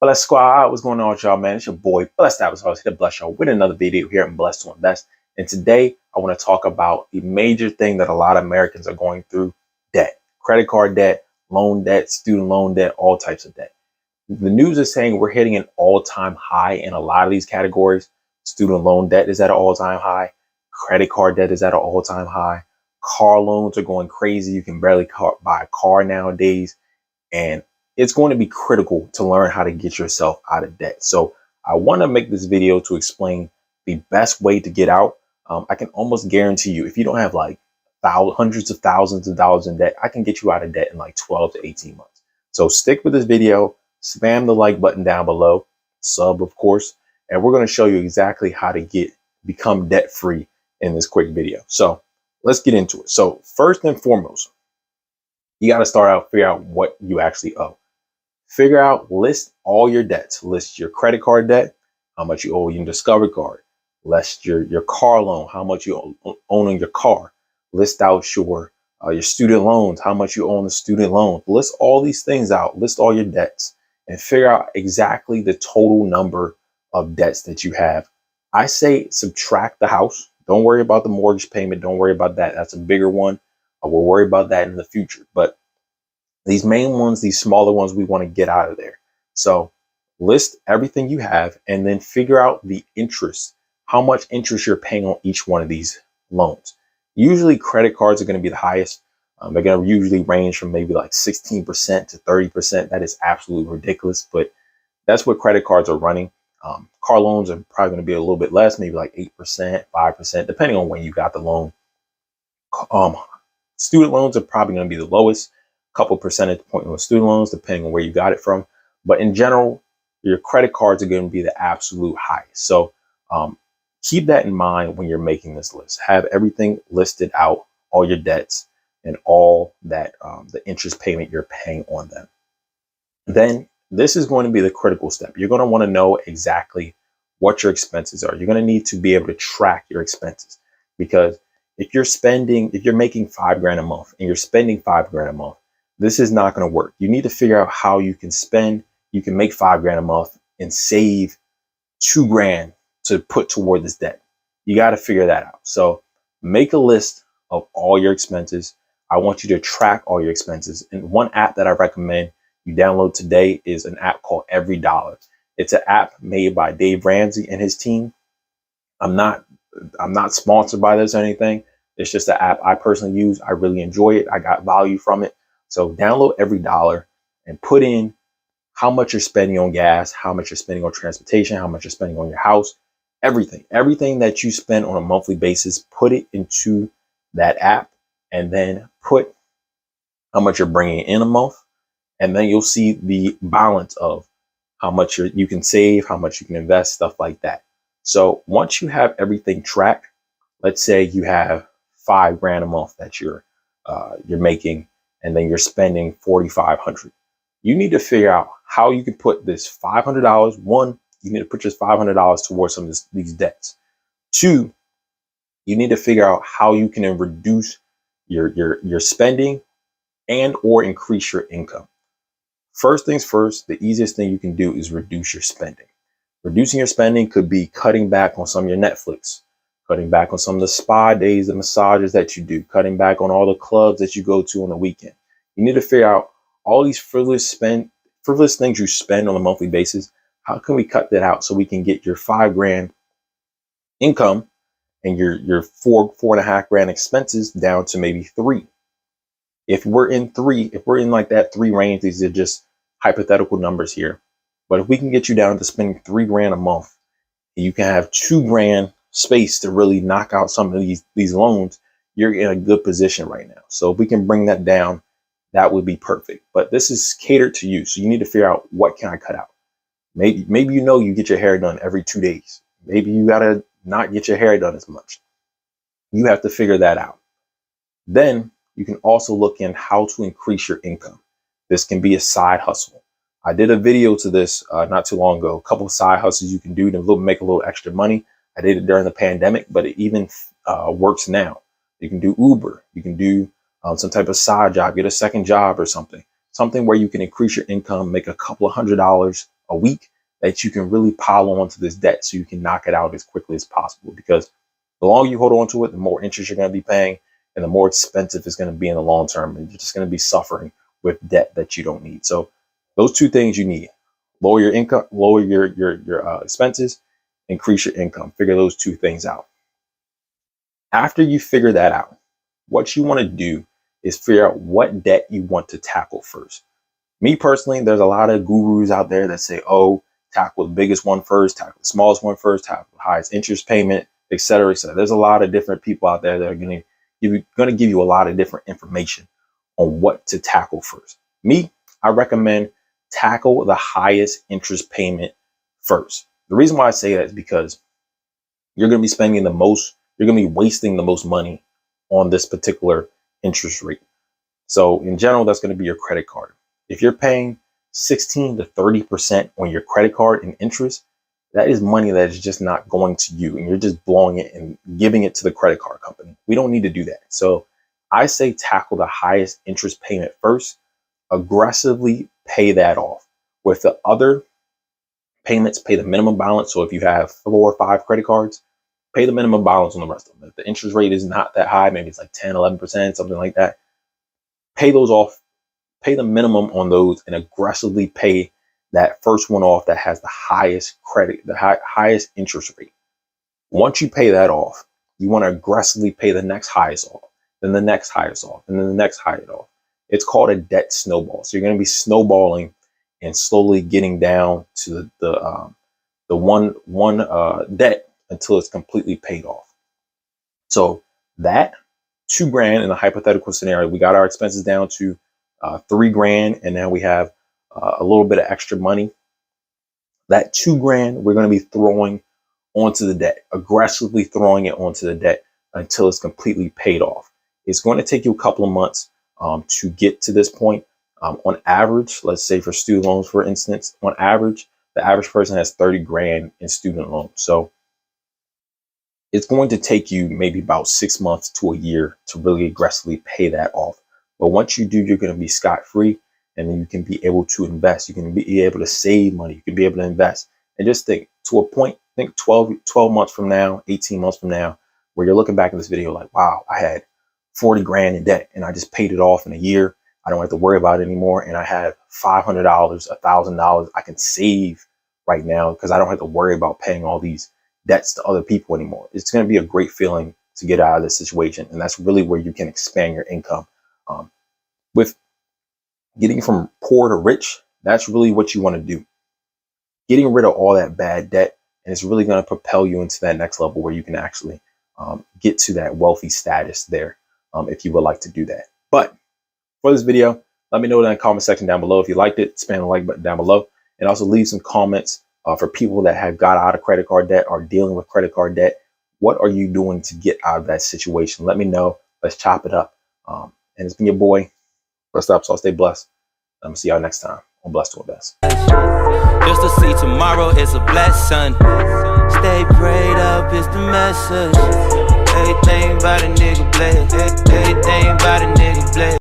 Bless Squad, what's going on with y'all, man? It's your boy, Blessed Applesauce, here to bless y'all with another video here at Blessed to Invest. And today, I want to talk about the major thing that a lot of Americans are going through: debt, credit card debt, loan debt, student loan debt, all types of debt. The news is saying we're hitting an all-time high in a lot of these categories. Student loan debt is at an all-time high. Credit card debt is at an all-time high. Car loans are going crazy. You can barely buy a car nowadays. And it's going to be critical to learn how to get yourself out of debt. So I want to make this video to explain the best way to get out. I can almost guarantee you, if you don't have like hundreds of thousands of dollars in debt, I can get you out of debt in like 12 to 18 months. So stick with this video, spam the like button down below, sub, of course, and we're going to show you exactly how to become debt free in this quick video. So let's get into it. So first and foremost, you got to figure out what you actually owe. List all your debts. List your credit card debt, how much you owe your Discover card. List your car loan, how much you own on your car. List out your student loans, how much you owe on the student loan. List all these things out. List all your debts and figure out exactly the total number of debts that you have. I say subtract the house. Don't worry about the mortgage payment. Don't worry about that. That's a bigger one. We'll worry about that in the future. But these main ones, these smaller ones, we want to get out of there. So list everything you have and then figure out the interest, how much interest you're paying on each one of these loans. Usually credit cards are going to be the highest. They're going to usually range from maybe like 16% to 30%. That is absolutely ridiculous, but that's what credit cards are running. Car loans are probably going to be a little bit less, maybe like 8%, 5%, depending on when you got the loan. Student loans are probably going to be the lowest, couple percentage point on student loans, depending on where you got it from. But in general, your credit cards are going to be the absolute highest. So keep that in mind when you're making this list. Have everything listed out, all your debts and all that, the interest payment you're paying on them. Then this is going to be the critical step. You're going to want to know exactly what your expenses are. You're going to need to be able to track your expenses, because if you're making $5 grand a month and you're spending $5 grand a month, this is not going to work. You need to figure out how you can make $5 grand a month and save $2 grand to put toward this debt. You got to figure that out. So make a list of all your expenses. I want you to track all your expenses. And one app that I recommend you download today is an app called Every Dollar. It's an app made by Dave Ramsey and his team. I'm not sponsored by this or anything. It's just an app I personally use. I really enjoy it. I got value from it. So download Every Dollar and put in how much you're spending on gas, how much you're spending on transportation, how much you're spending on your house, everything that you spend on a monthly basis, put it into that app and then put how much you're bringing in a month. And then you'll see the balance of how much you can save, how much you can invest, stuff like that. So once you have everything tracked, let's say you have $5 grand a month that you're making, and then you're spending $4,500. You need to figure out how you can put this $500. One, you need to put just $500 towards some of these debts. Two, you need to figure out how you can reduce your spending and or increase your income. First things first, the easiest thing you can do is reduce your spending. Reducing your spending could be cutting back on some of your Netflix, cutting back on some of the spa days, the massages that you do, cutting back on all the clubs that you go to on the weekend. You need to figure out all these frivolous things you spend on a monthly basis. How can we cut that out so we can get your $5 grand income and your $4.5 grand expenses down to maybe $3? If we're in like that 3 range, these are just hypothetical numbers here. But if we can get you down to spending $3 grand a month, and you can have $2 grand space to really knock out some of these loans, you're in a good position right now. So if we can bring that down, that would be perfect. But this is catered to you. So you need to figure out, what can I cut out? Maybe you get your hair done every 2 days. Maybe you gotta not get your hair done as much. You have to figure that out. Then you can also look in how to increase your income. This can be a side hustle. I did a video to this not too long ago. A couple of side hustles you can do to make a little extra money. I did it during the pandemic, but it even works now. You can do Uber. You can do some type of side job, get a second job or something where you can increase your income, make a couple of $100 a week, that you can really pile on to this debt so you can knock it out as quickly as possible. Because the longer you hold on to it, the more interest you're going to be paying, and the more expensive it's going to be in the long term. And you're just going to be suffering with debt that you don't need. So those two things you need: lower your income, lower your expenses, increase your income. Figure those two things out. After you figure that out, what you want to do is figure out what debt you want to tackle first. Me personally, there's a lot of gurus out there that say, oh, tackle the biggest one first, tackle the smallest one first, tackle the highest interest payment, et cetera, et cetera. There's a lot of different people out there that are going to give you a lot of different information on what to tackle first. Me, I recommend tackle the highest interest payment first. The reason why I say that is because you're going to be spending the most, you're going to be wasting the most money on this particular interest rate. So in general, that's going to be your credit card. If you're paying 16 to 30% on your credit card in interest, that is money that is just not going to you, and you're just blowing it and giving it to the credit card company. We don't need to do that. So I say tackle the highest interest payment first, aggressively pay that off. With the other payments, pay the minimum balance. So if you have 4 or 5 credit cards, pay the minimum balance on the rest of them. If the interest rate is not that high, maybe it's like 10, 11%, something like that, pay those off. Pay the minimum on those and aggressively pay that first one off that has the highest credit, the highest interest rate. Once you pay that off, you want to aggressively pay the next highest off, then the next highest off, and then the next highest off. It's called a debt snowball. So you're going to be snowballing and slowly getting down to the one debt until it's completely paid off. So that $2,000 in a hypothetical scenario, we got our expenses down to $3,000, and now we have a little bit of extra money. That $2,000 we're going to be throwing onto the debt, aggressively throwing it onto the debt until it's completely paid off. It's going to take you a couple of months to get to this point. On average, let's say for student loans, for instance, on average, the average person has $30,000 in student loans. So it's going to take you maybe about 6 months to a year to really aggressively pay that off. But once you do, you're going to be scot-free, and then you can be able to invest. You can be able to save money. You can be able to invest. And just think, to a point, think 12 months from now, 18 months from now, where you're looking back at this video like, wow, I had $40,000 in debt and I just paid it off in a year. I don't have to worry about it anymore. And I have $500, $1,000 I can save right now because I don't have to worry about paying all these debts to other people anymore. It's going to be a great feeling to get out of this situation. And that's really where you can expand your income. With getting from poor to rich, that's really what you want to do. Getting rid of all that bad debt, and it's really going to propel you into that next level where you can actually get to that wealthy status there, if you would like to do that. But for this video, let me know in the comment section down below if you liked it. Spam the like button down below, and also leave some comments for people that have got out of credit card debt or dealing with credit card debt. What are you doing to get out of that situation? Let me know. Let's chop it up. And it's been your boy, Blessed Applesauce. Stay blessed. I'm gonna see y'all next time on Blessed to Invest. Just to see tomorrow is a blessing. Stay prayed up is the message. Everything about a nigga blessed. Everything about a nigga blessed.